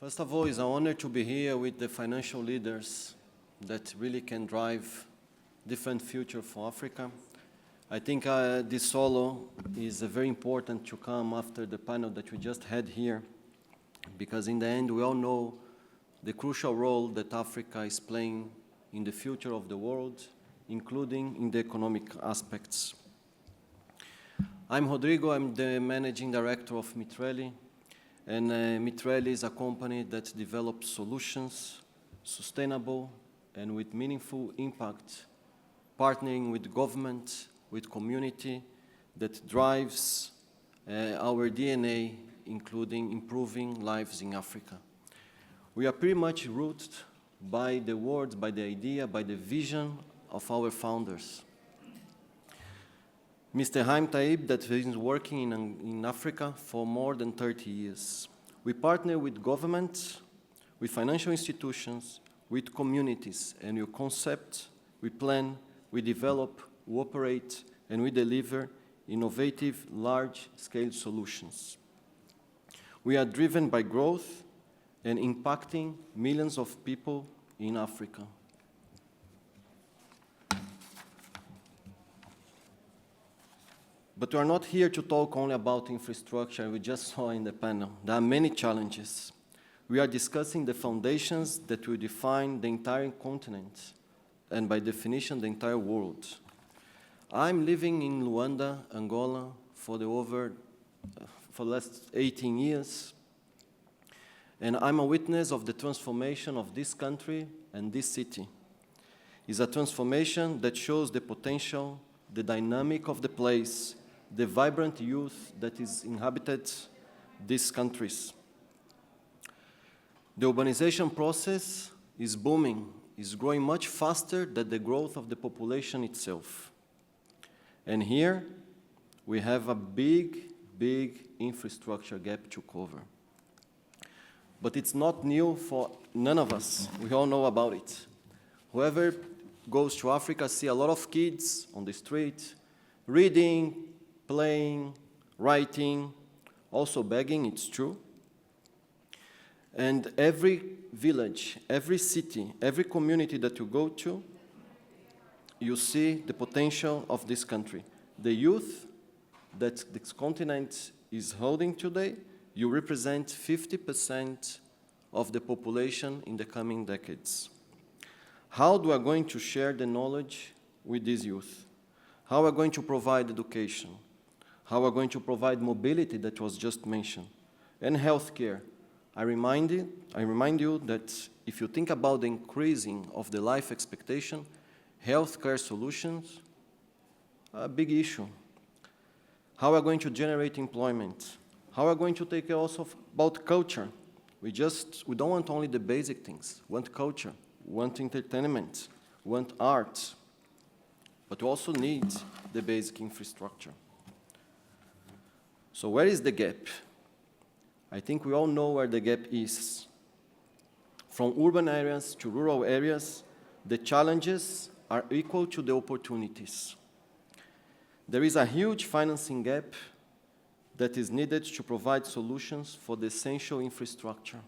First of all, it's an honor to be here with the financial leaders that really can drive different future for Africa. I think this solo is very important to come after the panel that we just had here, because in the end we all know the crucial role that Africa is playing in the future of the world, including in the economic aspects. I'm Rodrigo, I'm the managing director of Mitrelli, and Mitrelli is a company that develops solutions, sustainable and with meaningful impact, partnering with government, with community, that drives our DNA, including improving lives in Africa. We are pretty much rooted by the words, by the idea, by the vision of our founders. Mr. Haim Taib, that has been working in Africa for more than 30 years. We partner with government, with financial institutions, with communities, and we concept, we plan, we develop, we operate, and we deliver innovative, large-scale solutions. We are driven by growth and impacting millions of people in Africa. But we are not here to talk only about infrastructure, we just saw in the panel. There are many challenges. We are discussing the foundations that will define the entire continent, and by definition, the entire world. I'm living in Luanda, Angola, for the last 18 years, and I'm a witness of the transformation of this country and this city. It's a transformation that shows the potential, the dynamic of the place, the vibrant youth that is inhabited these countries. The urbanization process is booming, is growing much faster than the growth of the population itself. And here, we have a big infrastructure gap to cover. But it's not new for none of us. We all know about it. Whoever goes to Africa see a lot of kids on the street, reading, playing, writing, also begging, it's true. And every village, every city, every community that you go to, you see the potential of this country. The youth that this continent is holding today, you represent 50% of the population in the coming decades. How do we going to share the knowledge with these youth? How are we going to provide education? How are we going to provide mobility that was just mentioned? And healthcare. I remind you that if you think about the increasing of the life expectation, healthcare solutions are a big issue. How are we going to generate employment? How are we going to take care also about culture? We don't want only the basic things. We want culture, we want entertainment, we want art, but we also need the basic infrastructure. So where is the gap? I think we all know where the gap is. From urban areas to rural areas, the challenges are equal to the opportunities. There is a huge financing gap that is needed to provide solutions for the essential infrastructure.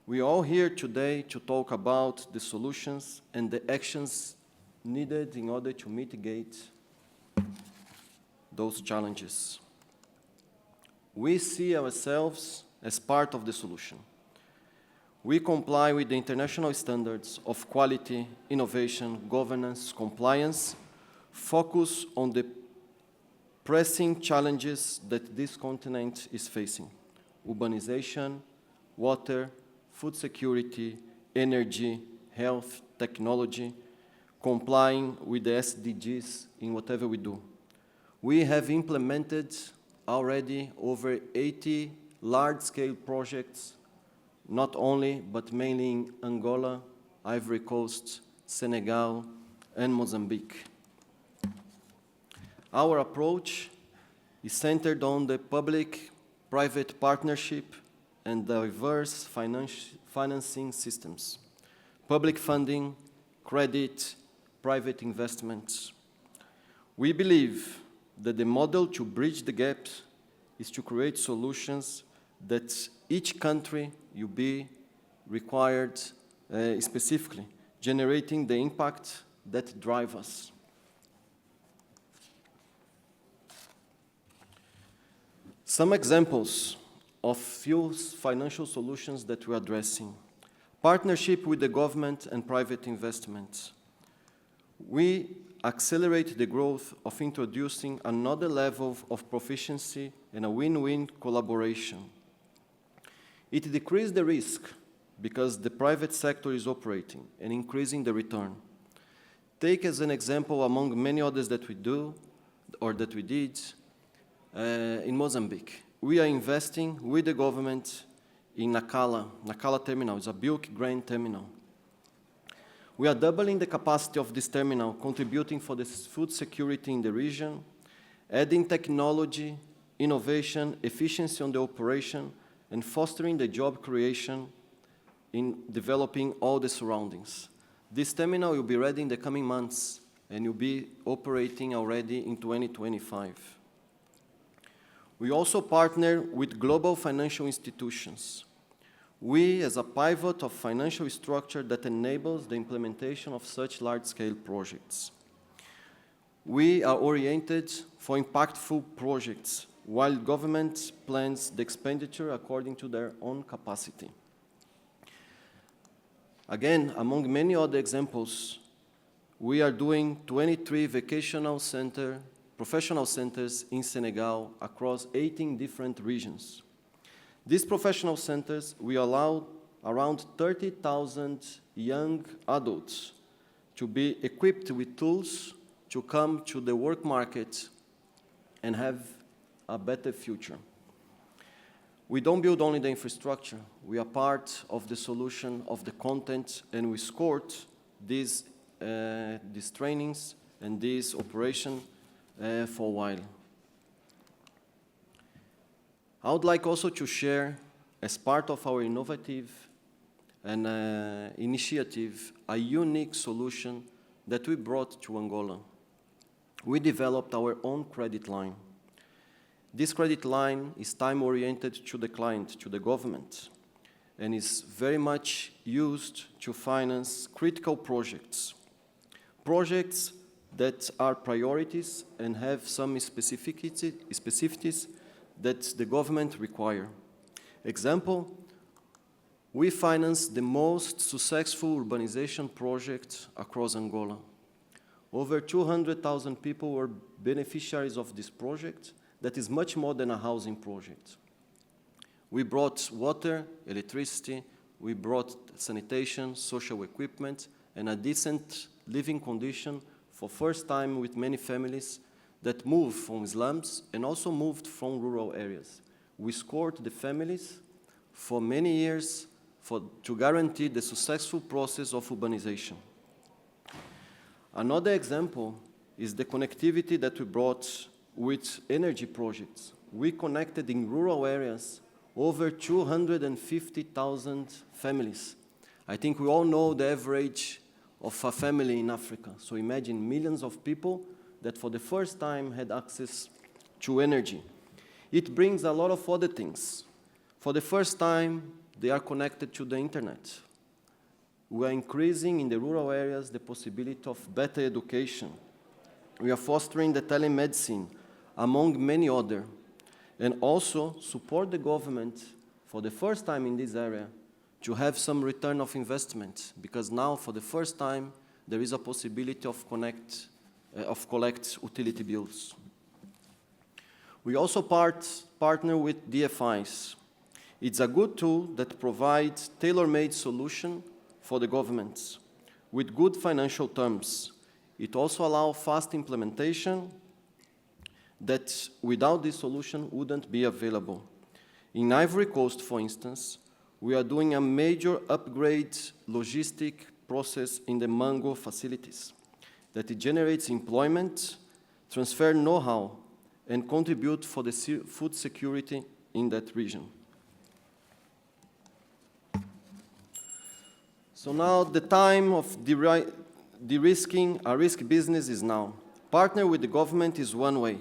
We are all here today to talk about the solutions and the actions needed in order to mitigate those challenges. We see ourselves as part of the solution. We comply with the international standards of quality, innovation, governance, compliance, focus on the pressing challenges that this continent is facing: urbanization, water, food security, energy, health, technology, complying with the SDGs in whatever we do. We have implemented already over 80 large-scale projects, not only, but mainly in Angola, Ivory Coast, Senegal, and Mozambique. Our approach is centered on the public-private partnership and diverse financing systems, public funding, credit, private investments. We believe that the model to bridge the gaps is to create solutions that each country will be required specifically, generating the impact that drives us. Some examples of few financial solutions that we're addressing. Partnership with the government and private investments. We accelerate the growth of introducing another level of proficiency and a win-win collaboration. It decreases the risk because the private sector is operating and increasing the return. Take as an example among many others that we do or that we did in Mozambique. We are investing with the government in Nacala terminal. It's a bulk grain terminal. We are doubling the capacity of this terminal, contributing for the food security in the region, adding technology, innovation, efficiency on the operation, and fostering the job creation in developing all the surroundings. This terminal will be ready in the coming months and will be operating already in 2025. We also partner with global financial institutions. We, as a pivot of financial structure that enables the implementation of such large-scale projects. We are oriented for impactful projects, while government plans the expenditure according to their own capacity. Again, among many other examples, we are doing 23 professional centers in Senegal across 18 different regions. These professional centers will allow around 30,000 young adults to be equipped with tools to come to the work market and have a better future. We don't build only the infrastructure. We are part of the solution of the content, and we escort these trainings and this operation for a while. I would like also to share, as part of our innovative and initiative, a unique solution that we brought to Angola. We developed our own credit line. This credit line is time-oriented to the client, to the government, and is very much used to finance critical projects. Projects that are priorities and have some specificities that the government require. Example, we financed the most successful urbanization project across Angola. Over 200,000 people were beneficiaries of this project that is much more than a housing project. We brought water, electricity, we brought sanitation, social equipment, and a decent living condition for first time with many families that moved from slums and also moved from rural areas. We escorted the families for many years to guarantee the successful process of urbanization. Another example is the connectivity that we brought with energy projects. We connected in rural areas over 250,000 families. I think we all know the average of a family in Africa. So imagine millions of people that for the first time had access to energy. It brings a lot of other things. For the first time, they are connected to the internet. We are increasing in the rural areas the possibility of better education. We are fostering the telemedicine, among many others, and also support the government for the first time in this area to have some return of investment, because now for the first time there is a possibility of collect utility bills. We also partner with DFIs. It's a good tool that provides tailor-made solution for the governments with good financial terms. It also allows fast implementation that without this solution wouldn't be available. In Ivory Coast, for instance, we are doing a major upgrade logistic process in the mango facilities that it generates employment, transfer know-how, and contribute for the food security in that region. So now the time of de-risking a risk business is now. Partner with the government is one way.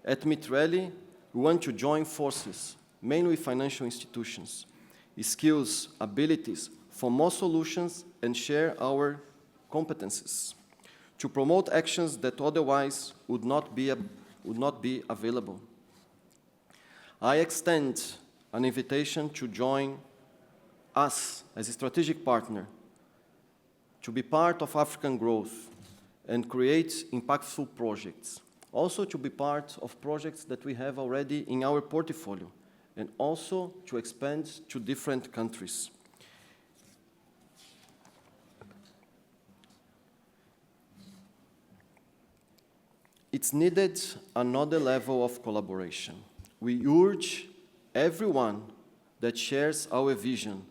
At Mitrelli, we want to join forces mainly financial institutions, skills, abilities for more solutions and share our competencies to promote actions that otherwise would not be available. I extend an invitation to join us as a strategic partner, to be part of African growth and create impactful projects. Also to be part of projects that we have already in our portfolio, and also to expand to different countries. It's needed another level of collaboration. We urge everyone that shares our vision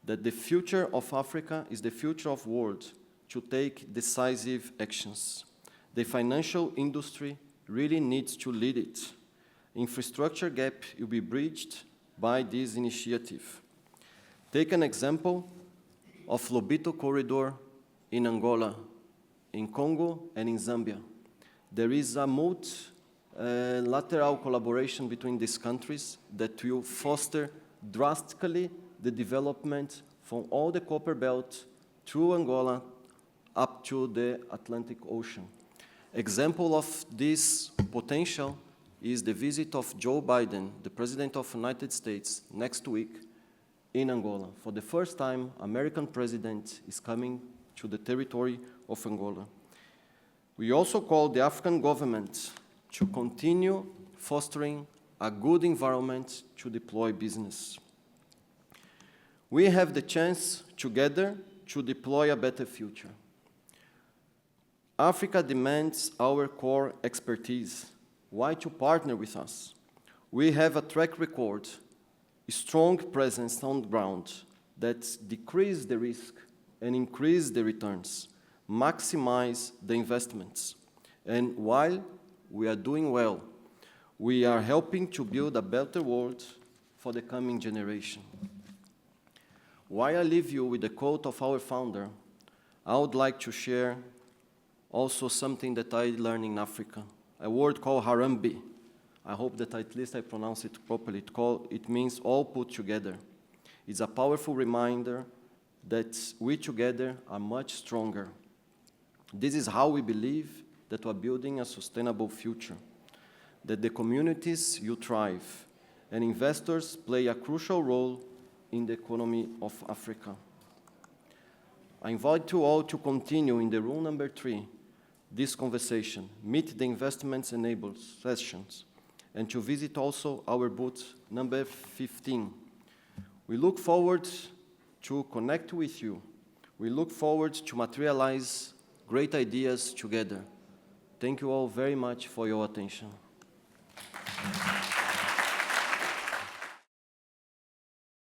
that the future of Africa is the future of the world to take decisive actions. The financial industry really needs to lead it. Infrastructure gap will be bridged by this initiative. Take an example of Lobito Corridor in Angola, in Congo, and in Zambia. There is a multilateral collaboration between these countries that will foster drastically the development from all the copper belt through Angola up to the Atlantic Ocean. Example of this potential is the visit of Joe Biden, the President of the United States, next week in Angola. For the first time, American president is coming to the territory of Angola. We also call the African government to continue fostering a good environment to deploy business. We have the chance together to deploy a better future. Africa demands our core expertise. Why to partner with us? We have a track record, a strong presence on the ground that decrease the risk and increase the returns, maximize the investments. And while we are doing well, we are helping to build a better world for the coming generation. While I leave you with the quote of our founder, I would like to share also something that I learned in Africa, a word called Harambe. I hope that at least I pronounce it properly. It means all put together. It's a powerful reminder that we together are much stronger. This is how we believe that we're building a sustainable future, that the communities will thrive, and investors play a crucial role in the economy of Africa. I invite you all to continue in the room number 3, this conversation, meet the investments enabled sessions, and to visit also our booth number 15. We look forward to connect with you. We look forward to materialize great ideas together. Thank you all very much for your attention.